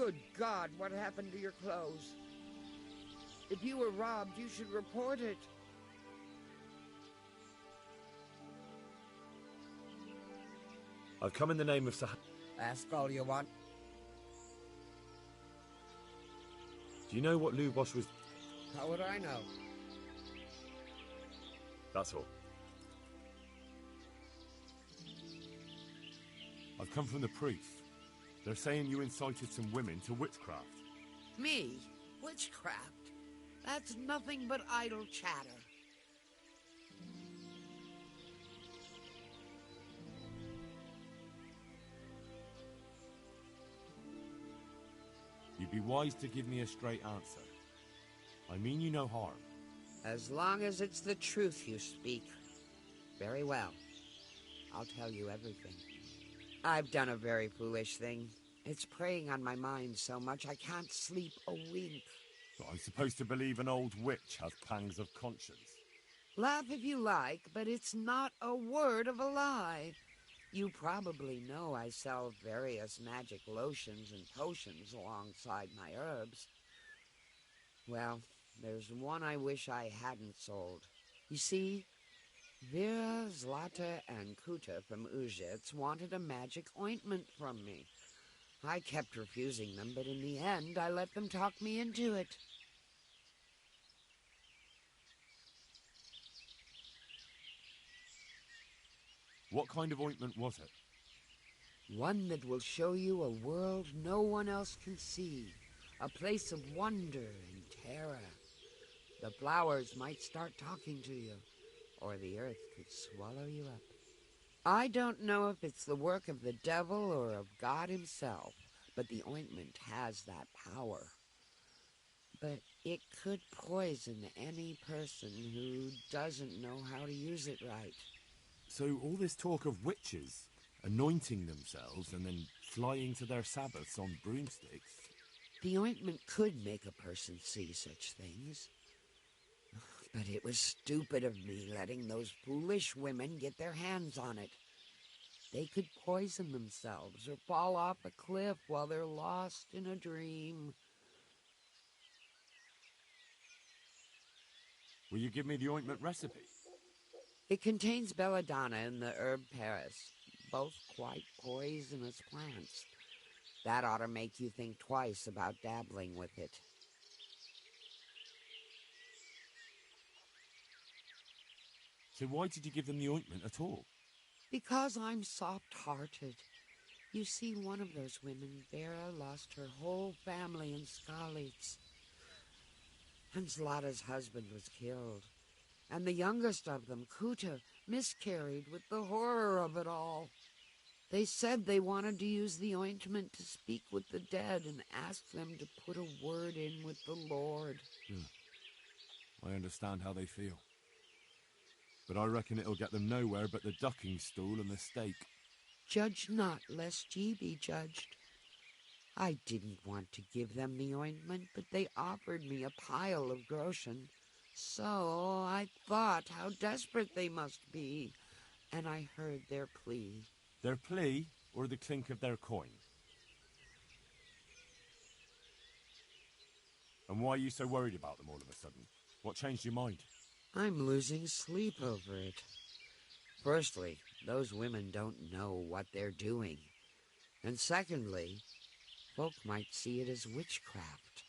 Good God, what happened to your clothes? If you were robbed, you should report it. I've come in the name of Sah... Ask all you want. Do you know what Lubosh was... How would I know? That's all. I've come from the priests. They're saying you incited some women to witchcraft. Me? Witchcraft? That's nothing but idle chatter. You'd be wise to give me a straight answer. I mean you no harm. As long as it's the truth you speak. Very well. I'll tell you everything. I've done a very foolish thing. It's preying on my mind so much I can't sleep a wink. But I'm supposed to believe an old witch has pangs of conscience. Laugh if you like, but it's not a word of a lie. You probably know I sell various magic lotions and potions alongside my herbs. Well, there's one I wish I hadn't sold. You see, Vera, Zlata, and Kuta from Uzhitz wanted a magic ointment from me. I kept refusing them, but in the end, I let them talk me into it. What kind of ointment was it? One that will show you a world no one else can see. A place of wonder and terror. The flowers might start talking to you, or the earth could swallow you up. I don't know if it's the work of the devil or of God himself, but the ointment has that power. But it could poison any person who doesn't know how to use it right. So all this talk of witches anointing themselves and then flying to their sabbaths on broomsticks... The ointment could make a person see such things. But it was stupid of me letting those foolish women get their hands on it. They could poison themselves or fall off a cliff while they're lost in a dream. Will you give me the ointment recipe? It contains belladonna and the herb Paris, both quite poisonous plants. That ought to make you think twice about dabbling with it. So why did you give them the ointment at all? Because I'm soft-hearted. You see, one of those women, Vera, lost her whole family in Skalitz. And Zlata's husband was killed. And the youngest of them, Kuta, miscarried with the horror of it all. They said they wanted to use the ointment to speak with the dead and ask them to put a word in with the Lord. I understand how they feel. But I reckon it'll get them nowhere but the ducking stool and the stake. Judge not, lest ye be judged. I didn't want to give them the ointment, but they offered me a pile of groschen. So I thought how desperate they must be, and I heard their plea. Their plea, or the clink of their coin? And why are you so worried about them all of a sudden? What changed your mind? I'm losing sleep over it. Firstly, those women don't know what they're doing. And secondly, folk might see it as witchcraft.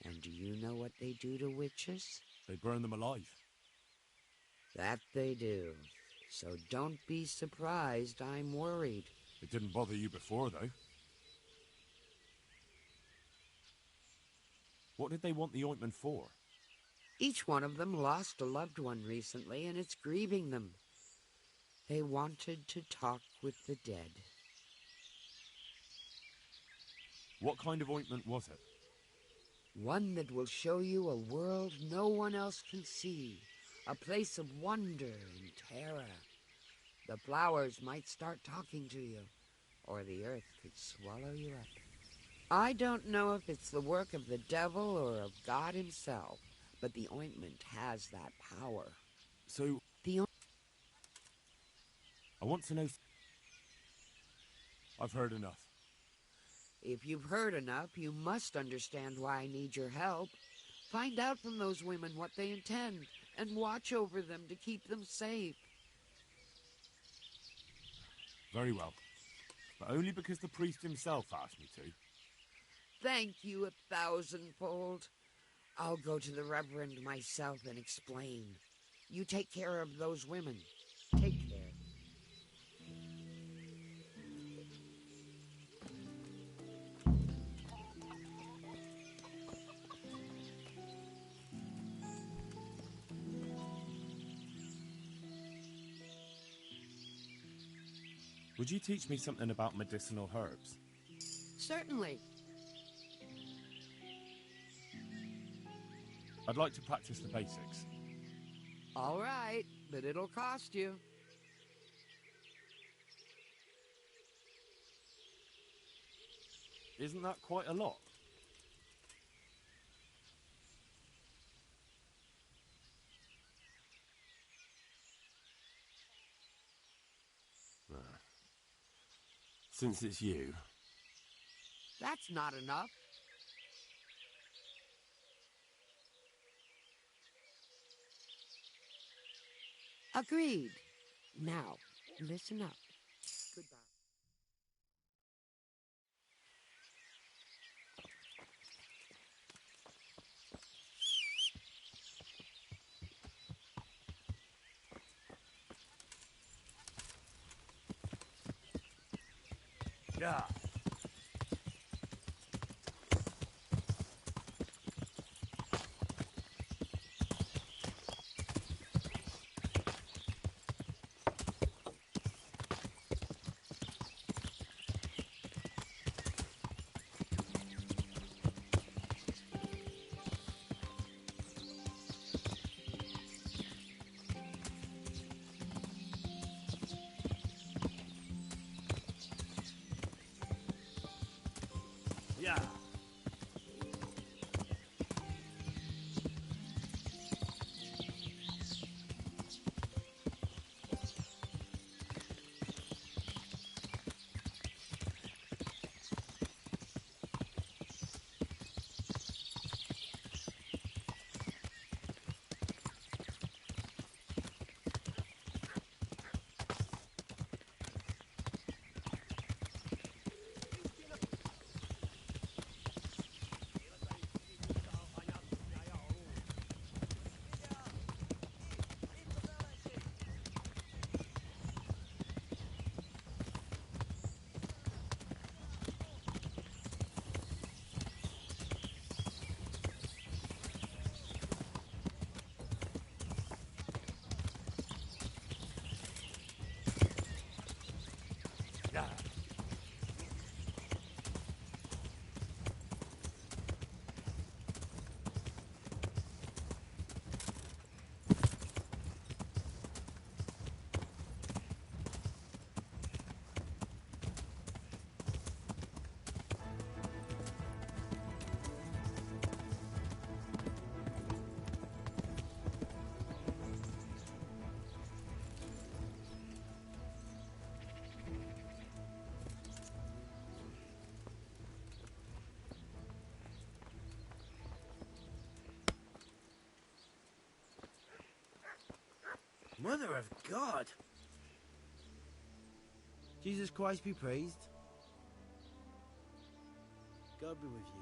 And do you know what they do to witches? They burn them alive. That they do. So don't be surprised I'm worried. It didn't bother you before, though. What did they want the ointment for? Each one of them lost a loved one recently, and it's grieving them. They wanted to talk with the dead. What kind of ointment was it? One that will show you a world no one else can see. A place of wonder and terror. The flowers might start talking to you, or the earth could swallow you up. I don't know if it's the work of the devil or of God himself, but the ointment has that power. So, I want to know... I've heard enough. If you've heard enough, you must understand why I need your help. Find out from those women what they intend, and watch over them to keep them safe. Very well. But only because the priest himself asked me to. Thank you 1,000-fold. I'll go to the Reverend myself and explain. You take care of those women. Take care. Would you teach me something about medicinal herbs? Certainly. I'd like to practice the basics. All right, but it'll cost you. Isn't that quite a lot? Since it's you. That's not enough. Agreed. Now, listen up. Goodbye. Yeah. Yeah. Yeah. Mother of God! Jesus Christ be praised. God be with you.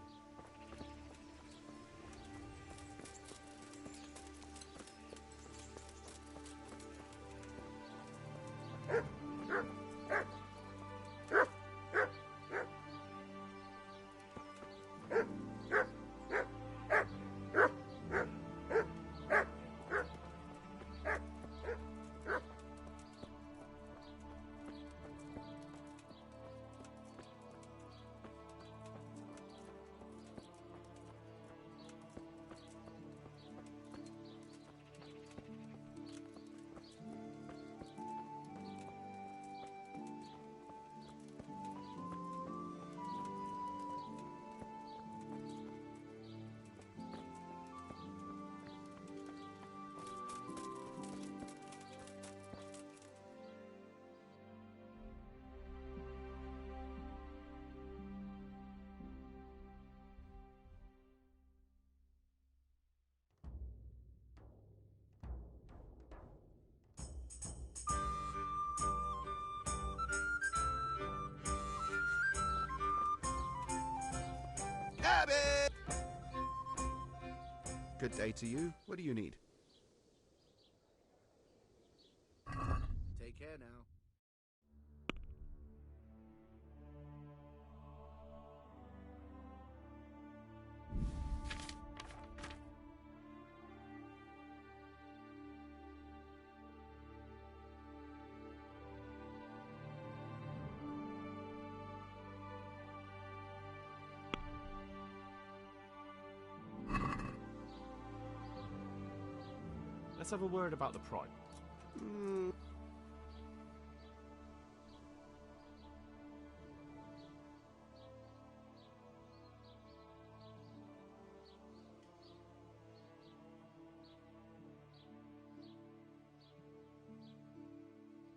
Good day to you. What do you need? Take care now. Let's have a word about the price.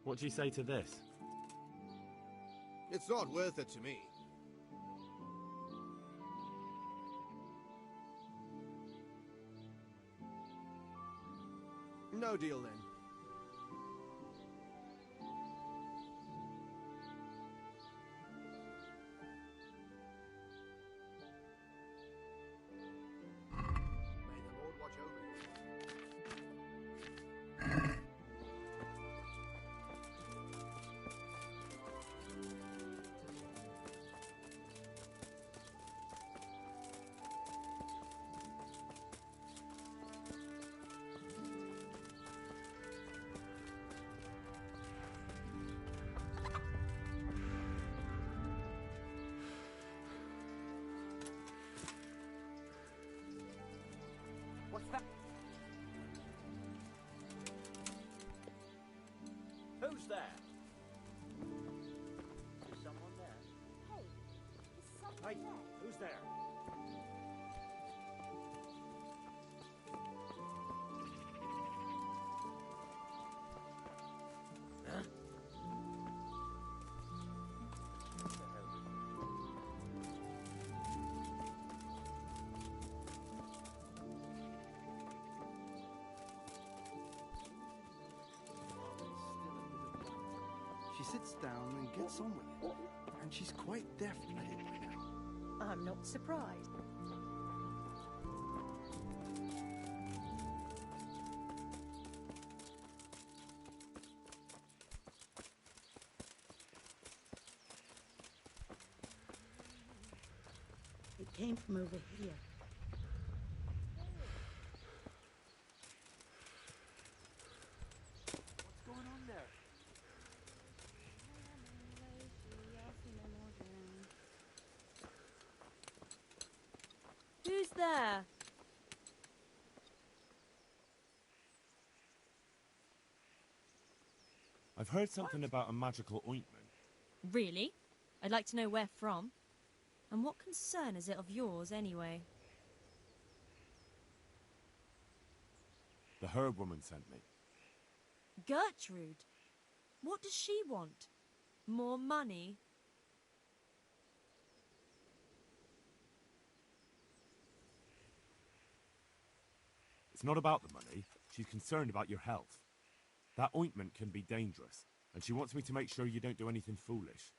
What do you say to this? It's not worth it to me. No deal then. May the Lord watch over you. What's that? Who's there? Is someone there? Hey, is someone Hey, there? who's there? Huh? What the hell? She sits down and gets on with it. And she's quite deft at it by now. I'm not surprised. It came from over here. What's going on there? Who's there? I've heard something about a magical ointment. Really? I'd like to know where from. And what concern is it of yours, anyway? The herb woman sent me. Gertrude? What does she want? More money? It's not about the money. She's concerned about your health. That ointment can be dangerous, and she wants me to make sure you don't do anything foolish.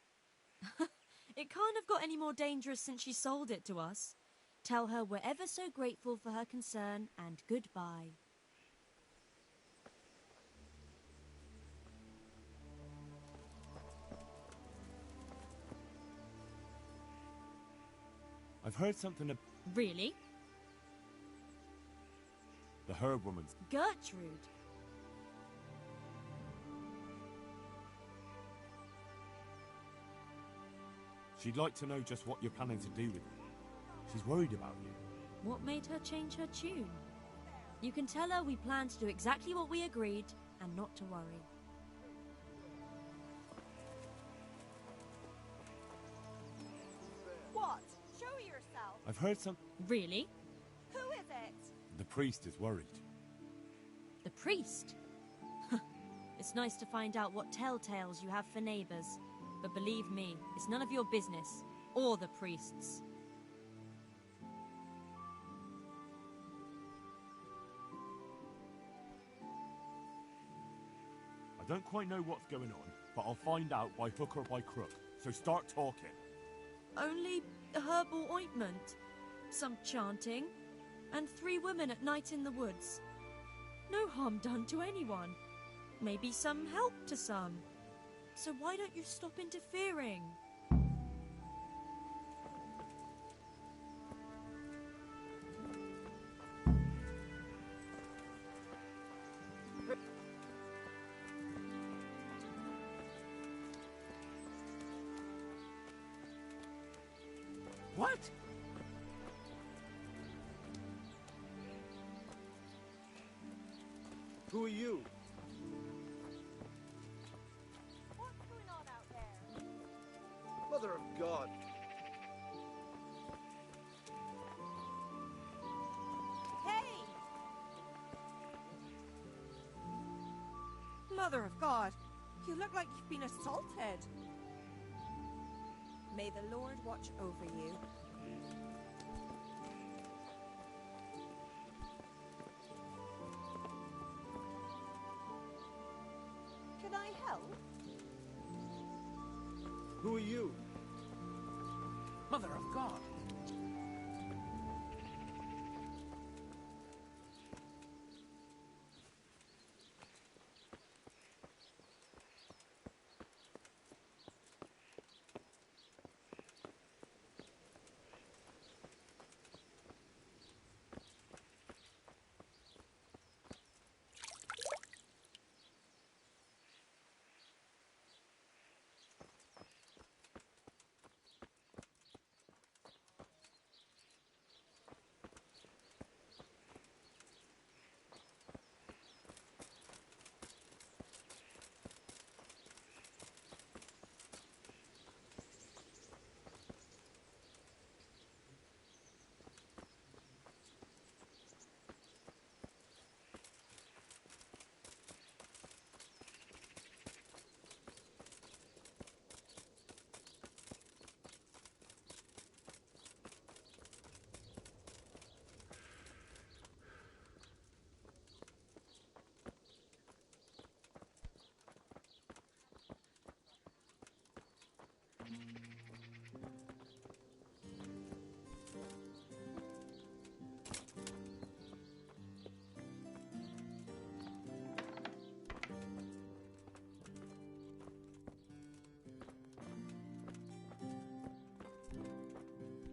It can't have got any more dangerous since she sold it to us. Tell her we're ever so grateful for her concern, and goodbye. I've heard something Really? the herb woman's... Gertrude? She'd like to know just what you're planning to do with it. She's worried about you. What made her change her tune? You can tell her we plan to do exactly what we agreed, and not to worry. What? Show yourself. I've heard some... Really? Who is it? The priest is worried. The priest? It's nice to find out what telltales you have for neighbours. But believe me, it's none of your business. Or the priest's. I don't quite know what's going on, but I'll find out by hook or by crook. So start talking. Only a herbal ointment. Some chanting. And 3 women at night in the woods. No harm done to anyone. Maybe some help to some. So why don't you stop interfering? What? Who are you? What's going on out there? Mother of God. Hey! Mother of God, you look like you've been assaulted. May the Lord watch over you. Can I help? Who are you? Mother of God.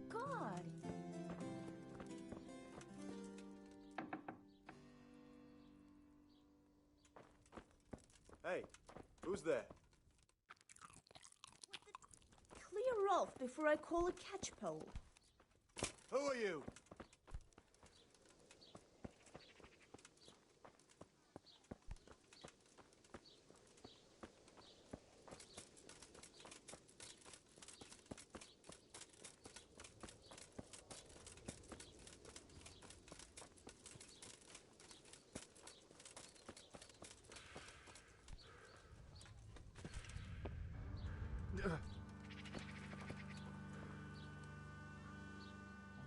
God! Hey, who's there? Clear off before I call a catchpole. Who are you?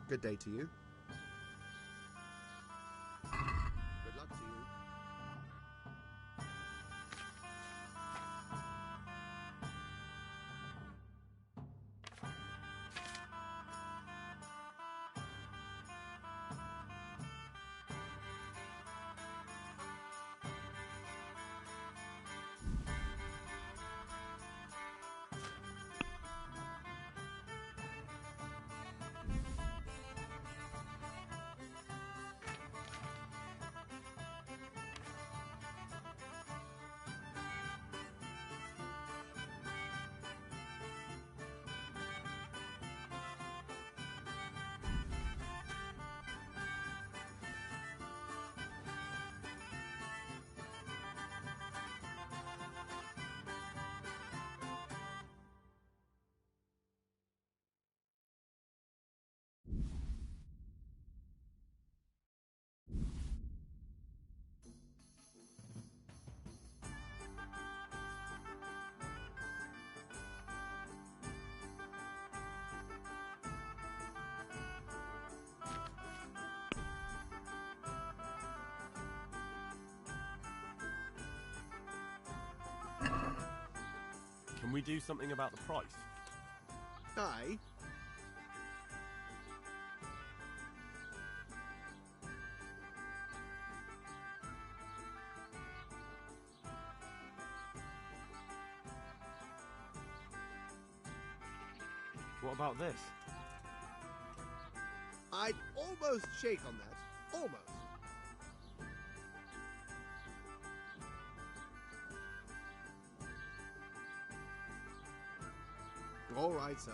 Good day to you. Good luck to you. Can we do something about the price? Aye. What about this? I'd almost shake on that. Almost. All right, so.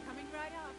Coming right up.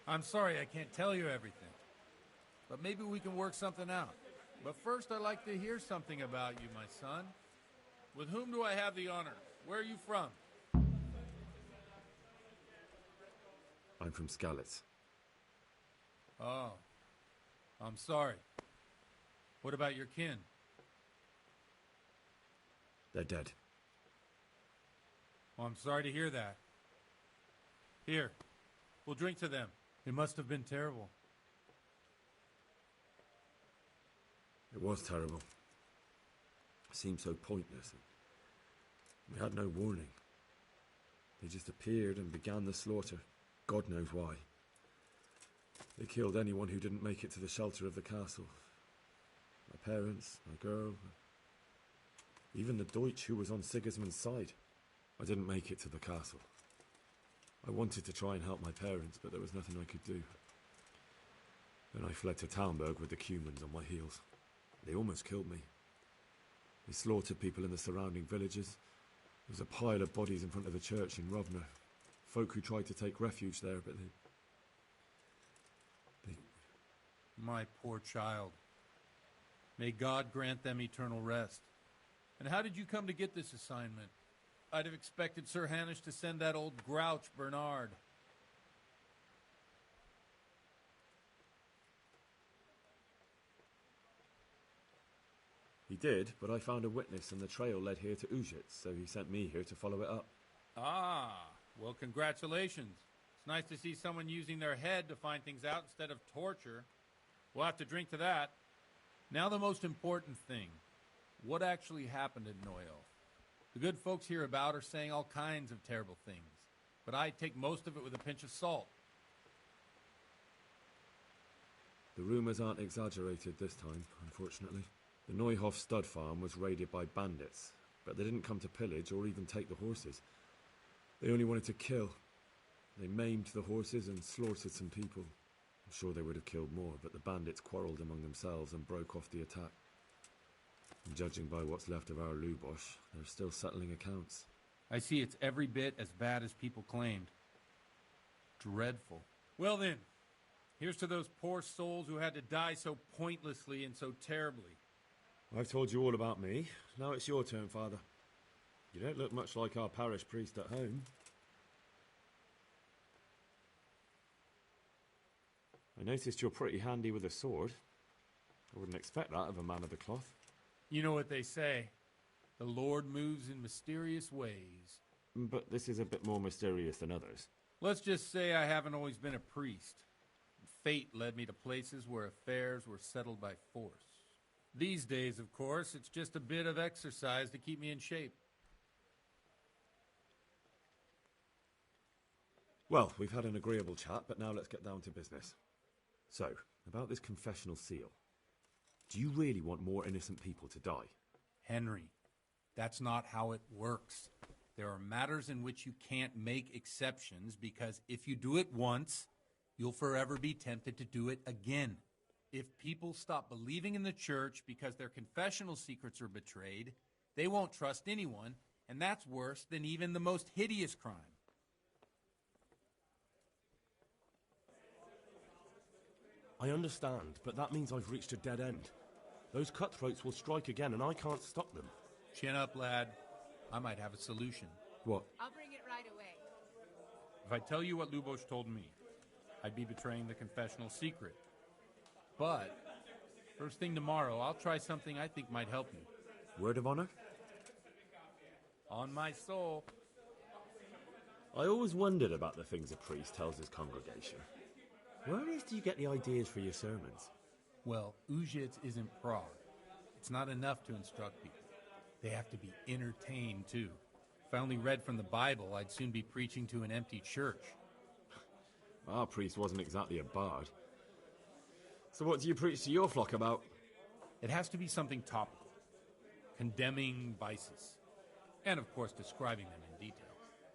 I'm sorry I can't tell you everything, but maybe we can work something out. But first, I'd like to hear something about you, my son. With whom do I have the honor? Where are you from? I'm from Skalitz. Oh, I'm sorry. What about your kin? They're dead. Oh, I'm sorry to hear that. Here, we'll drink to them. It must have been terrible. It was terrible. It seemed so pointless. We had no warning. They just appeared and began the slaughter. God knows why. They killed anyone who didn't make it to the shelter of the castle. My parents, my girl, even the Deutsch who was on Sigismund's side. I didn't make it to the castle. I wanted to try and help my parents, but there was nothing I could do. Then I fled to Talmberg with the Cumans on my heels. They almost killed me. They slaughtered people in the surrounding villages. There was a pile of bodies in front of the church in Rovno. Folk who tried to take refuge there, but they... My poor child. May God grant them eternal rest. And how did you come to get this assignment? I'd have expected Sir Hanish to send that old grouch, Bernard. He did, but I found a witness and the trail led here to Ujitz, so he sent me here to follow it up. Ah, well, congratulations. It's nice to see someone using their head to find things out instead of torture. We'll have to drink to that. Now the most important thing. What actually happened at Noyel? The good folks hereabout are saying all kinds of terrible things, but I take most of it with a pinch of salt. The rumours aren't exaggerated this time, unfortunately. The Neuhof stud farm was raided by bandits, but they didn't come to pillage or even take the horses. They only wanted to kill. They maimed the horses and slaughtered some people. I'm sure they would have killed more, but the bandits quarrelled among themselves and broke off the attack. Judging by what's left of our Lubosh, they're still settling accounts. I see it's every bit as bad as people claimed. Dreadful. Well then, here's to those poor souls who had to die so pointlessly and so terribly. I've told you all about me. Now it's your turn, Father. You don't look much like our parish priest at home. I noticed you're pretty handy with a sword. I wouldn't expect that of a man of the cloth. You know what they say. The Lord moves in mysterious ways. But this is a bit more mysterious than others. Let's just say I haven't always been a priest. Fate led me to places where affairs were settled by force. These days, of course, it's just a bit of exercise to keep me in shape. Well, we've had an agreeable chat, but now let's get down to business. So, about this confessional seal. Do you really want more innocent people to die? Henry, that's not how it works. There are matters in which you can't make exceptions because if you do it once, you'll forever be tempted to do it again. If people stop believing in the church because their confessional secrets are betrayed, they won't trust anyone, and that's worse than even the most hideous crime. I understand, but that means I've reached a dead end. Those cutthroats will strike again, and I can't stop them. Chin up, lad. I might have a solution. What? I'll bring it right away. If I tell you what Lubosh told me, I'd be betraying the confessional secret. But, first thing tomorrow, I'll try something I think might help you. Word of honor? On my soul. I always wondered about the things a priest tells his congregation. Where on earth do you get the ideas for your sermons? Well, Ujits isn't Prague. It's not enough to instruct people. They have to be entertained, too. If I only read from the Bible, I'd soon be preaching to an empty church. Our priest wasn't exactly a bard. So what do you preach to your flock about? It has to be something topical. Condemning vices. And, of course, describing them in detail.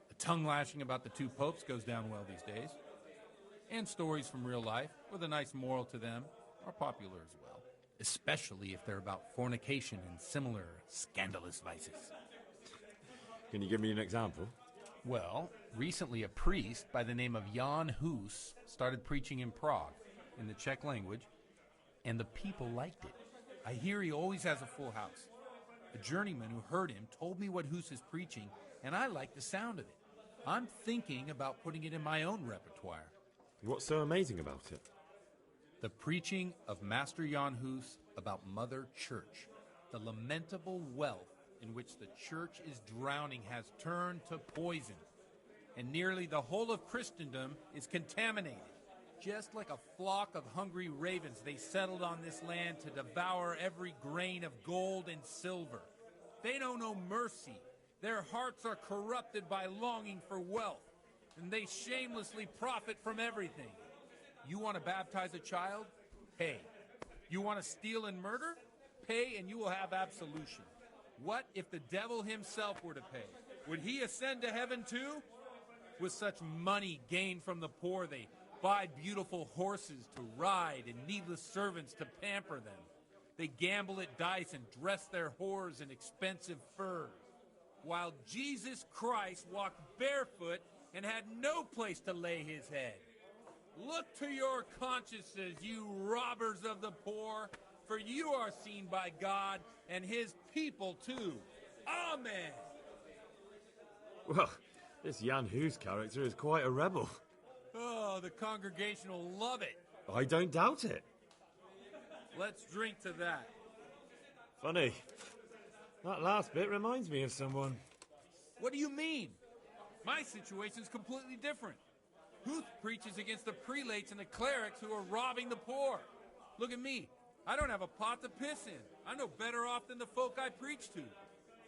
The tongue-lashing about the two popes goes down well these days. And stories from real life, with a nice moral to them, are popular as well. Especially if they're about fornication and similar scandalous vices. Can you give me an example? Well, recently a priest by the name of Jan Hus started preaching in Prague, in the Czech language, and the people liked it. I hear he always has a full house. A journeyman who heard him told me what Hus is preaching, and I like the sound of it. I'm thinking about putting it in my own repertoire. What's so amazing about it? The preaching of Master Jan Hus about Mother Church. The lamentable wealth in which the church is drowning has turned to poison. And nearly the whole of Christendom is contaminated. Just like a flock of hungry ravens, they settled on this land to devour every grain of gold and silver. They know no mercy. Their hearts are corrupted by longing for wealth, and they shamelessly profit from everything. You want to baptize a child? Pay. You want to steal and murder? Pay and you will have absolution. What if the devil himself were to pay? Would he ascend to heaven too? With such money gained from the poor, they buy beautiful horses to ride and needless servants to pamper them. They gamble at dice and dress their whores in expensive furs. While Jesus Christ walked barefoot and had no place to lay his head. Look to your consciences, you robbers of the poor, for you are seen by God and his people too. Amen. Well, this Jan Hus character is quite a rebel. Oh, the congregation will love it. I don't doubt it. Let's drink to that. Funny. That last bit reminds me of someone. What do you mean? My situation's completely different. Huth preaches against the prelates and the clerics who are robbing the poor. Look at me. I don't have a pot to piss in. I'm no better off than the folk I preach to.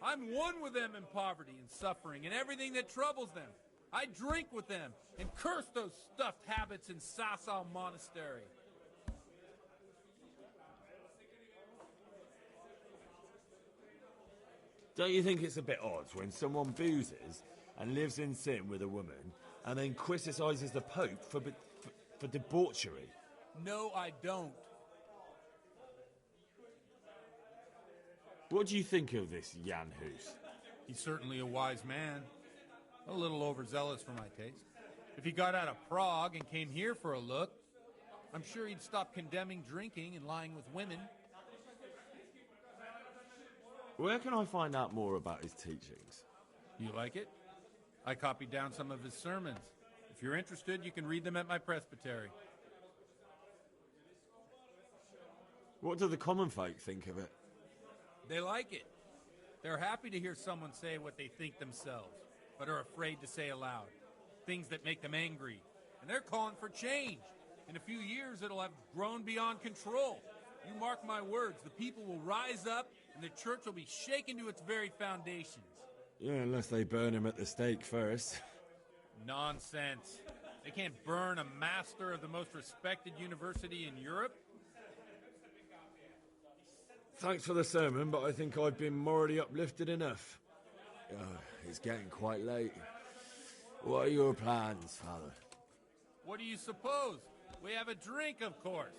I'm one with them in poverty and suffering and everything that troubles them. I drink with them and curse those stuffed habits in Sasau Monastery. Don't you think it's a bit odd when someone boozes and lives in sin with a woman and then criticises the Pope for debauchery? No, I don't. What do you think of this Jan Hus? He's certainly a wise man. A little overzealous for my taste. If he got out of Prague and came here for a look, I'm sure he'd stop condemning drinking and lying with women. Where can I find out more about his teachings? You like it? I copied down some of his sermons. If you're interested, you can read them at my presbytery. What do the common folk think of it? They like it. They're happy to hear someone say what they think themselves, but are afraid to say aloud. Things that make them angry. And they're calling for change. In a few years, it'll have grown beyond control. You mark my words, the people will rise up, and the church will be shaken to its very foundations. Yeah, unless they burn him at the stake first. Nonsense. They can't burn a master of the most respected university in Europe. Thanks for the sermon, but I think I've been morally uplifted enough. It's getting quite late. What are your plans, Father? What do you suppose? We have a drink, of course.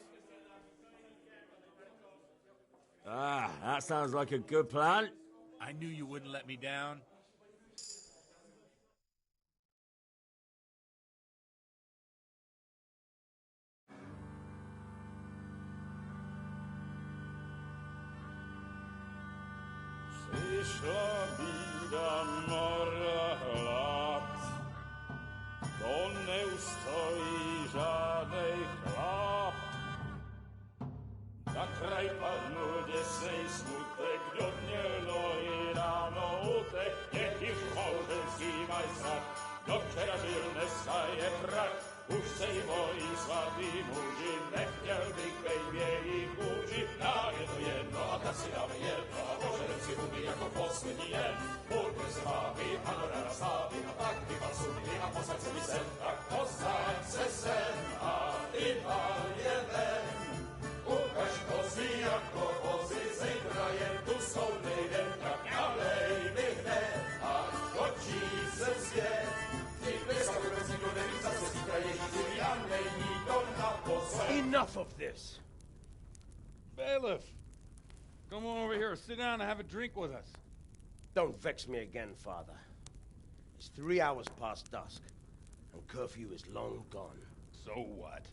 Ah, that sounds like a good plan. I knew you wouldn't let me down. Przyszła bida mora lat, to nie ustoi żadnej chlap. Na kraj padł dziesięć smutek, do dnielo i rano utek, niech ich może zimaj sad, do wczera żylne staje krak. Už sejmoj svatý muži, nechtěl bych bejbě jich muži, nám je to jedno a tak si dáme jedno a požerem si huby jako poslední jen. Půlky se váby, panorama slávy a tak vypal sudy a posaď se mi sem, tak posaď se sem a vypal je ven. Ukaž kozy jako kozy, zejtra jen tu jsou nejdem, tak nalej mi hned a točí se svět. Enough of this! Bailiff! Come on over here, sit down and have a drink with us. Don't vex me again, Father. It's 3 hours past dusk, and curfew is long gone. So what?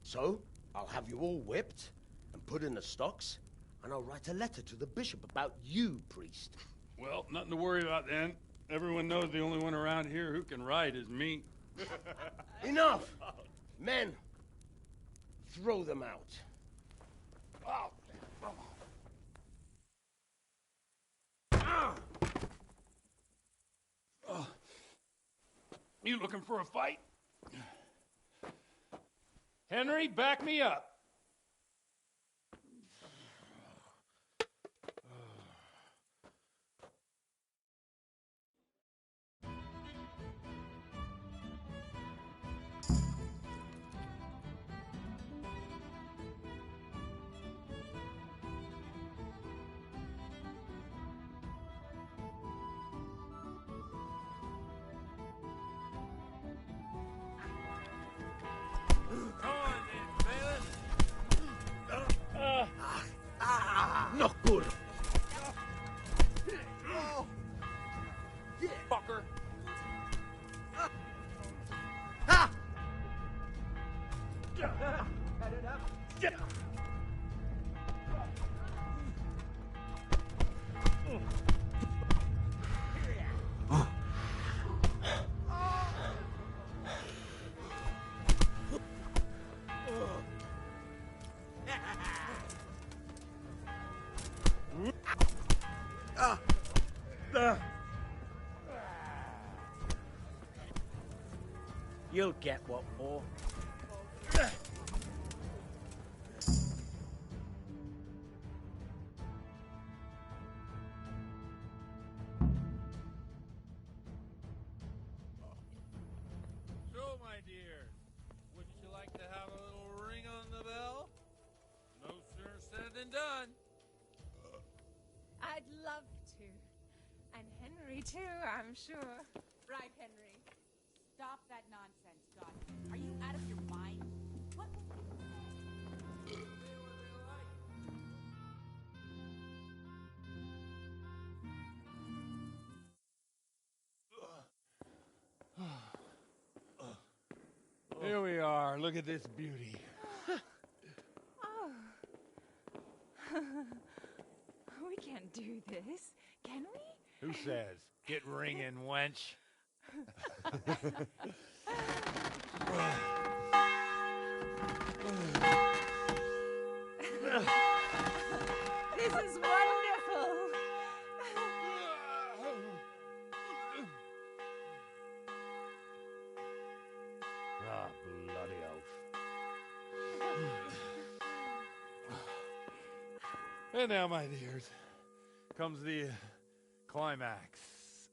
So, I'll have you all whipped, and put in the stocks, and I'll write a letter to the bishop about you, priest. Well, nothing to worry about then. Everyone knows the only one around here who can write is me. Enough! Men, throw them out. Oh. You looking for a fight? Henry, back me up. Knockbull! Fucker! Ha! You'll get what for. So, my dears, wouldn't you like to have a little ring on the bell? No sooner said than done. I'd love to. And Henry, too, I'm sure. Right, Henry. Stop that nonsense, God. Are you out of your mind? What will people say? Here we are. Look at this beauty. Oh. We can't do this, can we? Who says? Get ringing, wench. This is wonderful. Ah, bloody oath. And now, my dears, comes the climax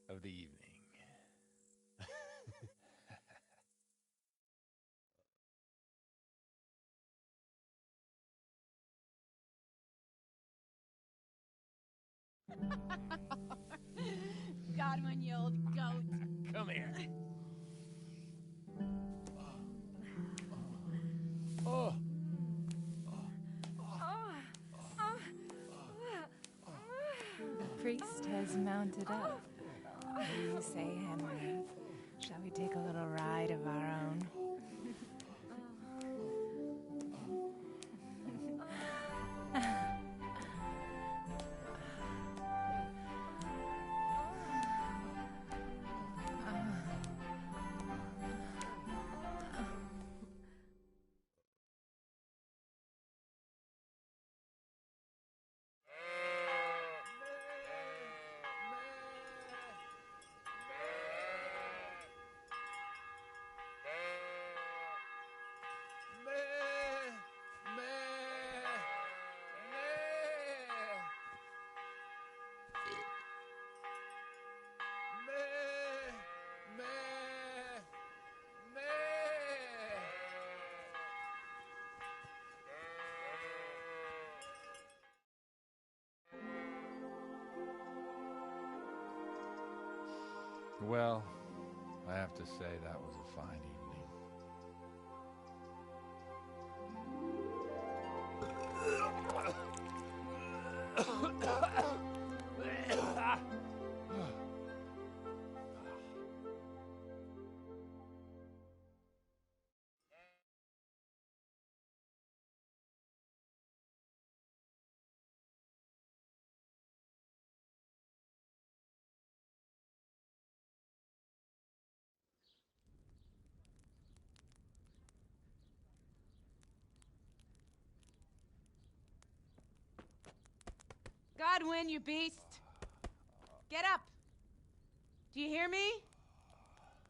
of the evening. Godwin, you old goat. Come here. Oh. The priest has mounted up. What do you say, Henry? Shall we take a little ride of our own? Well, I have to say that was a fine evening. Godwin, you beast! Get up! Do you hear me?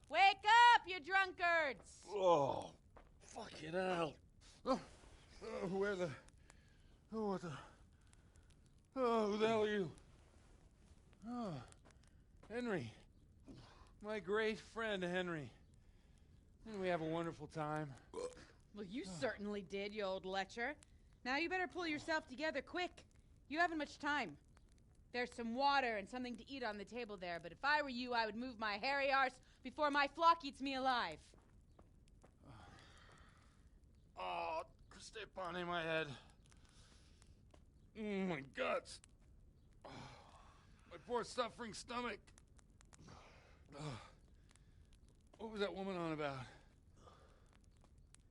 Wake up, you drunkards! Oh, fucking hell. Where the... Oh, what the... Oh, who the hell are you? Oh, Henry. My great friend, Henry. Didn't we have a wonderful time? Well, you certainly did, you old lecher. Now you better pull yourself together quick. You haven't much time. There's some water and something to eat on the table there, but if I were you, I would move my hairy arse before my flock eats me alive. Oh, step on in my head. My guts. Oh, my poor suffering stomach. Oh, what was that woman on about?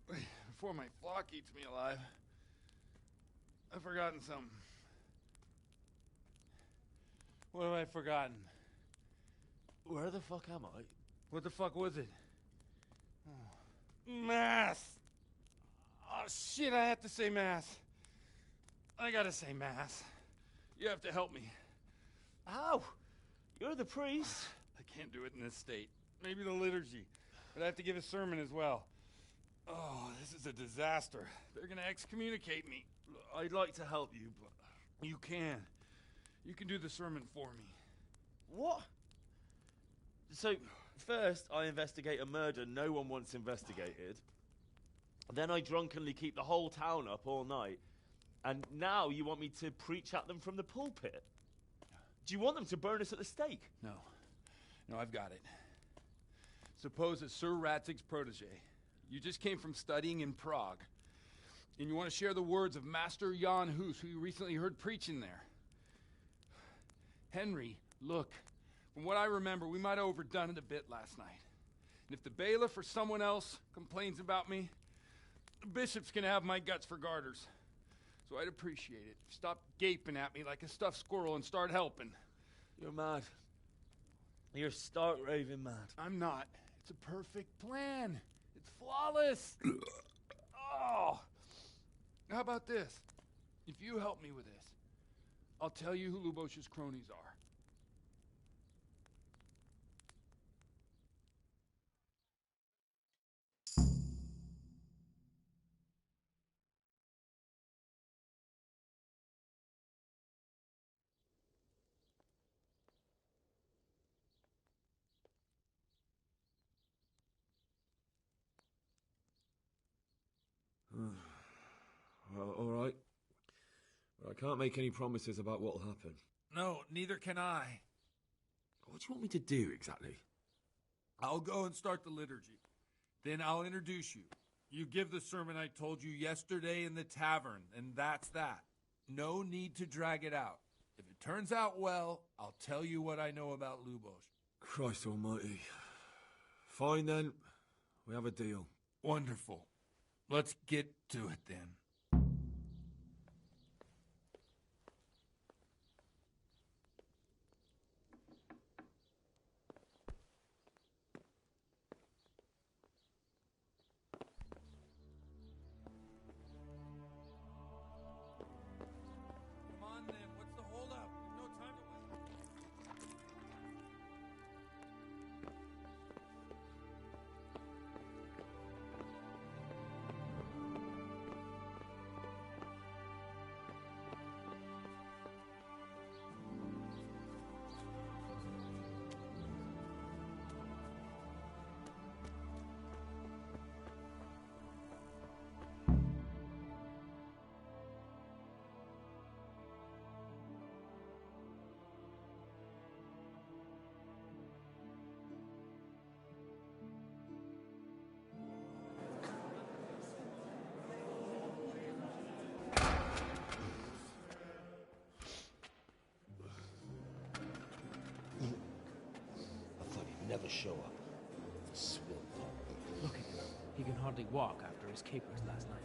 Wait, before my flock eats me alive. I've forgotten something. What have I forgotten? Where the fuck am I? What the fuck was it? Oh. Mass! Oh, shit, I have to say mass. I gotta say mass. You have to help me. How? You're the priest. I can't do it in this state. Maybe the liturgy. But I have to give a sermon as well. Oh, this is a disaster. They're gonna excommunicate me. I'd like to help you, but... You can. You can do the sermon for me. What? So, first I investigate a murder no one wants investigated. Then I drunkenly keep the whole town up all night. And now you want me to preach at them from the pulpit? Do you want them to burn us at the stake? No. No, I've got it. Suppose that Sir Ratzig's protege. You just came from studying in Prague. And you want to share the words of Master Jan Hus, who you recently heard preaching there. Henry, look. From what I remember, we might have overdone it a bit last night. And if the bailiff or someone else complains about me, the bishops can have my guts for garters. So I'd appreciate it. Stop gaping at me like a stuffed squirrel and start helping. You're mad. You're stark raving mad. I'm not. It's a perfect plan. It's flawless. Oh. How about this? If you help me with this, I'll tell you who Lubosh's cronies are. Well, all right. But I can't make any promises about what'll happen. No, neither can I. What do you want me to do exactly? I'll go and start the liturgy. Then I'll introduce you. You give the sermon I told you yesterday in the tavern, and that's that. No need to drag it out. If it turns out well, I'll tell you what I know about Lubosh. Christ almighty. Fine then. We have a deal. Wonderful. Let's get to it then. Come on then, what's the holdup? We've no time to wait. I thought he'd never show up. Swill. Look at him. He can hardly walk after his capers last night.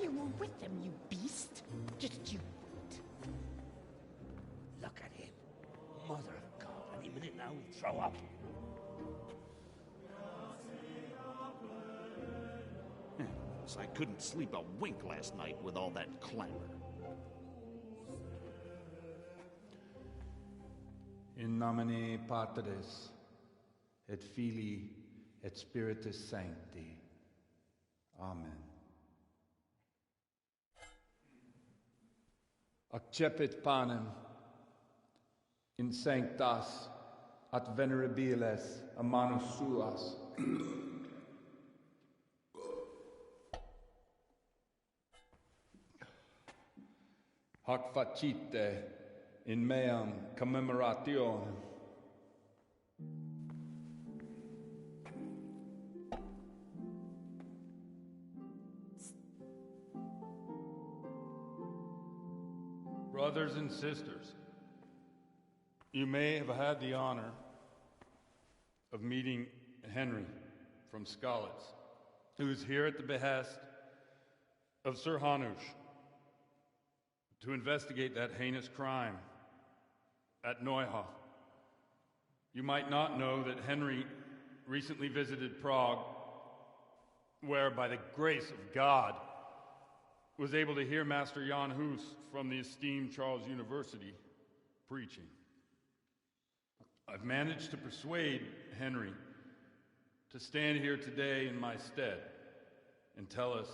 You were with them, you beast. Just you wait. Look at him. Mother of God. Any minute now he'll throw up. So I couldn't sleep a wink last night with all that clamor. In nomine Patris, et Filii, et Spiritus Sancti. Amen. Accepit panem in sanctas at venerabiles a manus suas. Hac facite in meam commemorationem. Brothers and sisters, you may have had the honor of meeting Henry from Skalitz, who is here at the behest of Sir Hanush to investigate that heinous crime at Neuhof. You might not know that Henry recently visited Prague, where, by the grace of God, was able to hear Master Jan Hus from the esteemed Charles University preaching. I've managed to persuade Henry to stand here today in my stead and tell us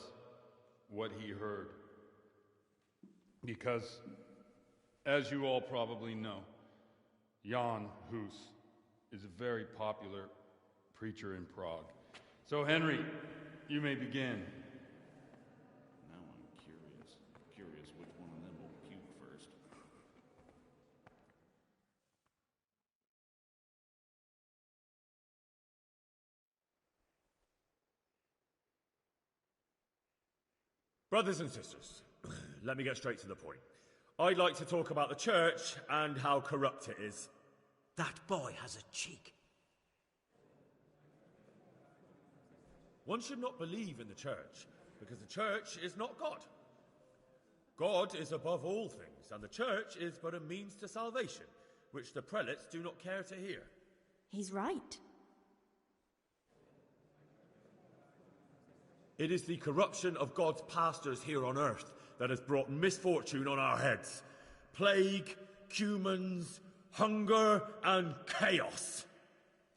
what he heard. Because, as you all probably know, Jan Hus is a very popular preacher in Prague. So, Henry, you may begin. Now I'm curious which one of them will puke first. Brothers and sisters, let me get straight to the point. I'd like to talk about the church and how corrupt it is. That boy has a cheek. One should not believe in the church, because the church is not God. God is above all things, and the church is but a means to salvation, which the prelates do not care to hear. He's right. It is the corruption of God's pastors here on earth that has brought misfortune on our heads. Plague, cumens, hunger, and chaos.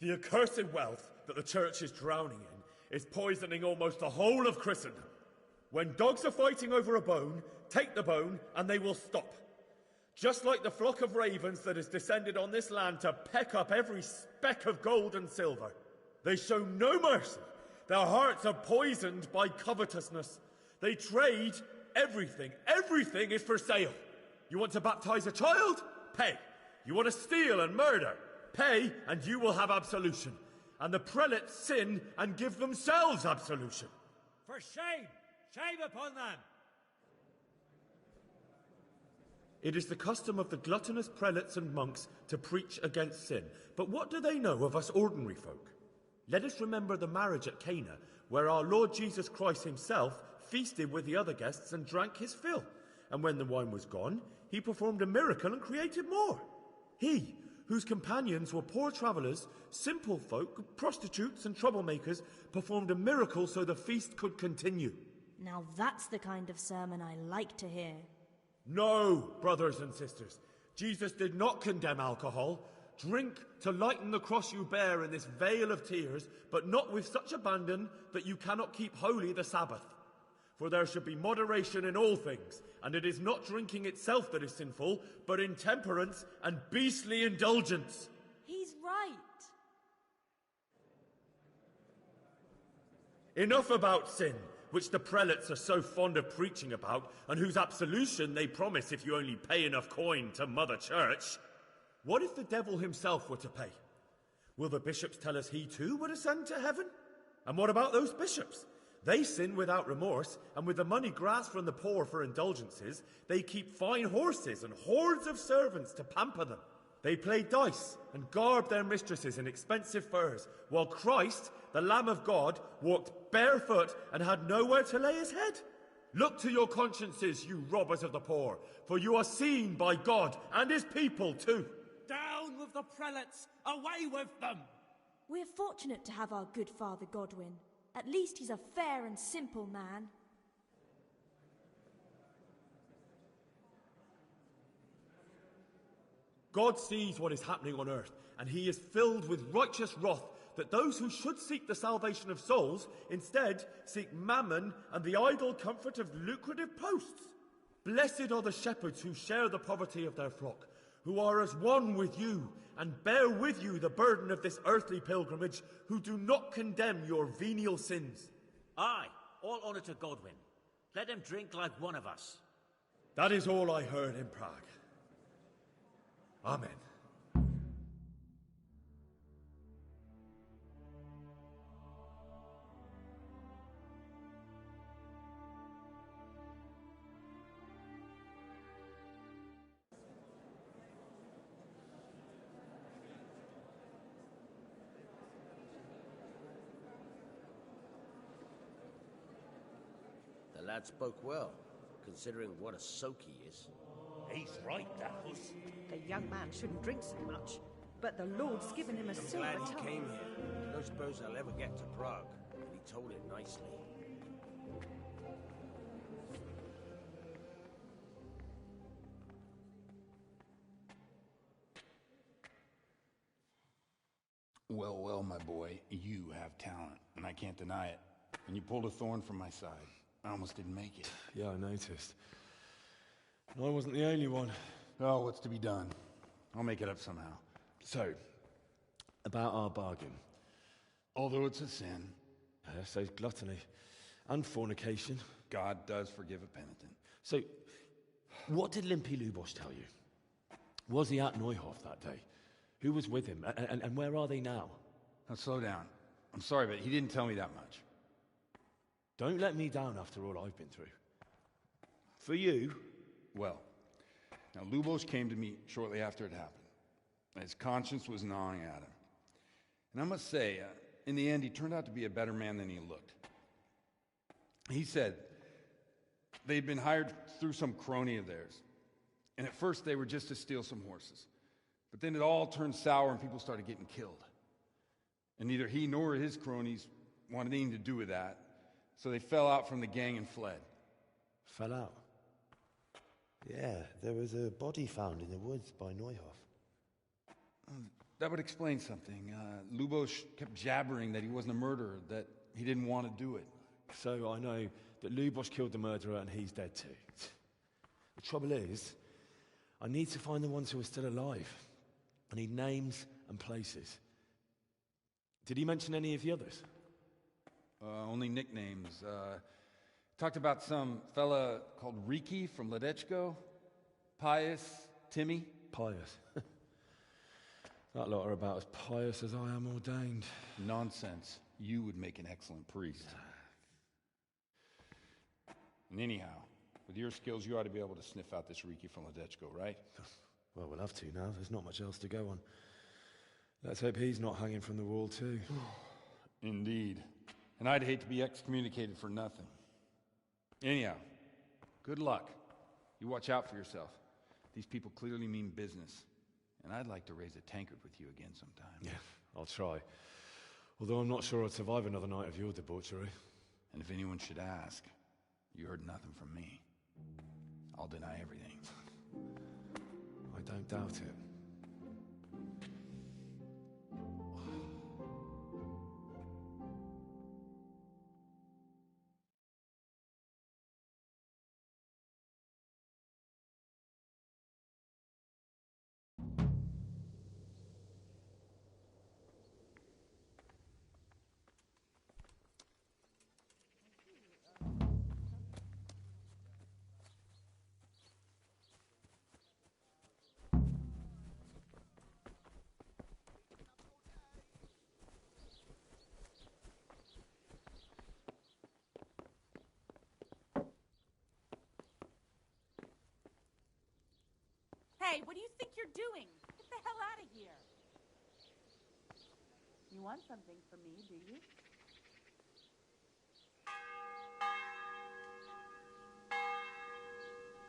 The accursed wealth that the church is drowning in is poisoning almost the whole of Christendom. When dogs are fighting over a bone, take the bone and they will stop. Just like the flock of ravens that has descended on this land to peck up every speck of gold and silver. They show no mercy. Their hearts are poisoned by covetousness. They trade everything. Everything is for sale. You want to baptize a child? Pay. You want to steal and murder? Pay, and you will have absolution. And the prelates sin and give themselves absolution. For shame! Shame upon them! It is the custom of the gluttonous prelates and monks to preach against sin. But what do they know of us ordinary folk? Let us remember the marriage at Cana, where our Lord Jesus Christ himself feasted with the other guests and drank his fill. And when the wine was gone, he performed a miracle and created more. He, whose companions were poor travellers, simple folk, prostitutes and troublemakers, performed a miracle so the feast could continue. Now that's the kind of sermon I like to hear. No, brothers and sisters, Jesus did not condemn alcohol. Drink to lighten the cross you bear in this vale of tears, but not with such abandon that you cannot keep holy the Sabbath. For there should be moderation in all things, and it is not drinking itself that is sinful, but intemperance and beastly indulgence. He's right. Enough about sin, which the prelates are so fond of preaching about, and whose absolution they promise if you only pay enough coin to Mother Church. What if the devil himself were to pay? Will the bishops tell us he too would ascend to heaven? And what about those bishops? They sin without remorse, and with the money grasped from the poor for indulgences, they keep fine horses and hordes of servants to pamper them. They play dice and garb their mistresses in expensive furs, while Christ, the Lamb of God, walked barefoot and had nowhere to lay his head. Look to your consciences, you robbers of the poor, for you are seen by God and his people too. Down with the prelates! Away with them! We're fortunate to have our good Father Godwin. At least he's a fair and simple man. God sees what is happening on earth, and he is filled with righteous wrath that those who should seek the salvation of souls instead seek mammon and the idle comfort of lucrative posts. Blessed are the shepherds who share the poverty of their flock, who are as one with you and bear with you the burden of this earthly pilgrimage, who do not condemn your venial sins. Aye, all honour to Godwin. Let him drink like one of us. That is all I heard in Prague. Amen. The lad spoke well, considering what a soak he is. He's right, that puss. The young man shouldn't drink so much, but the Lord's given him a silver Glad he tongue. came here. Don't suppose I'll ever get to Prague, and he told it nicely. Well, well, my boy, you have talent, and I can't deny it. And you pulled a thorn from my side. I almost didn't make it. Yeah, I noticed. And I wasn't the only one. Oh, what's to be done? I'll make it up somehow. So, about our bargain. Although it's a sin. So gluttony and fornication. God does forgive a penitent. So, what did Limpy Lubos tell you? Was he at Neuhof that day? Who was with him? And where are they now? Now, slow down. I'm sorry, but he didn't tell me that much. Don't let me down after all I've been through. For you? Well, now Lubos came to me shortly after it happened. His conscience was gnawing at him. And I must say, in the end, he turned out to be a better man than he looked. He said they'd been hired through some crony of theirs. And at first they were just to steal some horses. But then it all turned sour and people started getting killed. And neither he nor his cronies wanted anything to do with that. So they fell out from the gang and fled. Fell out? Yeah, there was a body found in the woods by Neuhoff. That would explain something. Lubos kept jabbering that he wasn't a murderer, that he didn't want to do it. So I know that Lubos killed the murderer and he's dead too. The trouble is, I need to find the ones who are still alive. I need names and places. Did he mention any of the others? Only nicknames. Talked about some fella called Riki from Ledechko, Pius, Timmy. Pius. That lot are about as pious as I am ordained. Nonsense. You would make an excellent priest. And anyhow, with your skills, you ought to be able to sniff out this Riki from Ledechko, right? Well, we'll have to now. There's not much else to go on. Let's hope he's not hanging from the wall too. Indeed. And I'd hate to be excommunicated for nothing. Anyhow, good luck. You watch out for yourself. These people clearly mean business. And I'd like to raise a tankard with you again sometime. Yeah, I'll try. Although I'm not sure I'd survive another night of your debauchery. And if anyone should ask, you heard nothing from me. I'll deny everything. I don't doubt it. Hey, what do you think you're doing? Get the hell out of here. You want something from me, do you?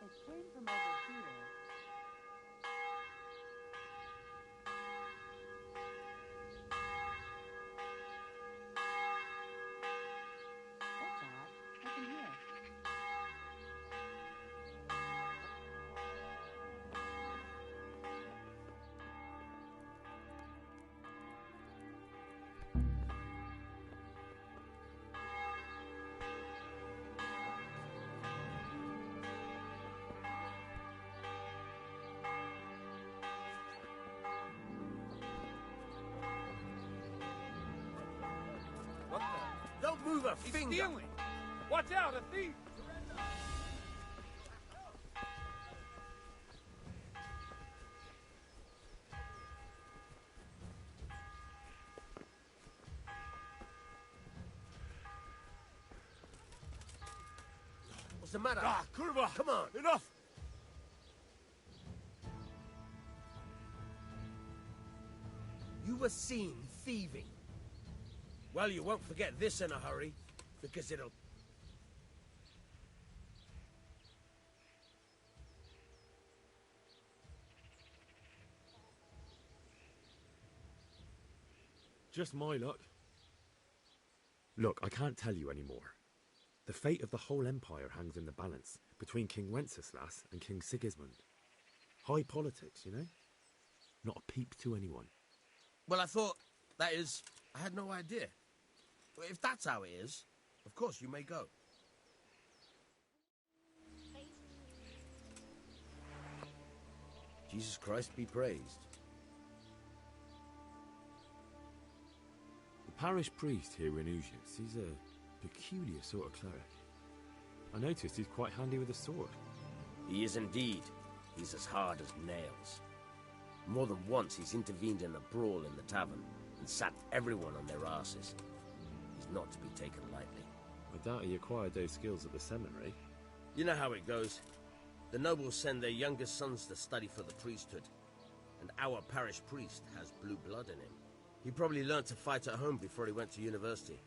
It came from over here. What's that? Nothing here. What the? Don't move a finger! He's stealing! Watch out, a thief! What's the matter? Ah, Kurva! Come on! Enough! You were seen thieving. Well, you won't forget this in a hurry, because it'll... Just my luck. Look, I can't tell you anymore. The fate of the whole empire hangs in the balance between King Wenceslas and King Sigismund. High politics, you know? Not a peep to anyone. Well, I thought... That is... I had no idea. If that's how it is, of course you may go. Jesus Christ be praised. The parish priest here in Ujias, he's a peculiar sort of cleric. I noticed he's quite handy with a sword. He is indeed. He's as hard as nails. More than once he's intervened in a brawl in the tavern and sat everyone on their asses. He's not to be taken lightly. I doubt he acquired those skills at the seminary. You know how it goes. The nobles send their youngest sons to study for the priesthood, and our parish priest has blue blood in him. He probably learnt to fight at home before he went to university.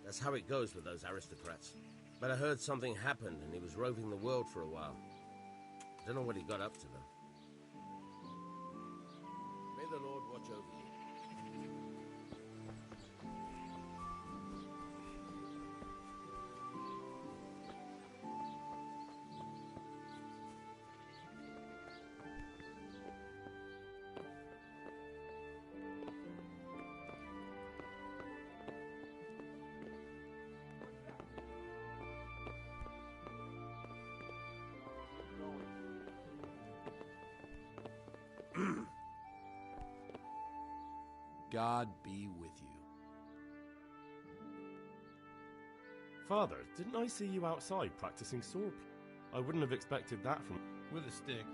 That's how it goes with those aristocrats. But I heard something happened and he was roving the world for a while. I don't know what he got up to, though. May the Lord watch over you. God be with you. Father, didn't I see you outside practicing sword? I wouldn't have expected that from... With a stick.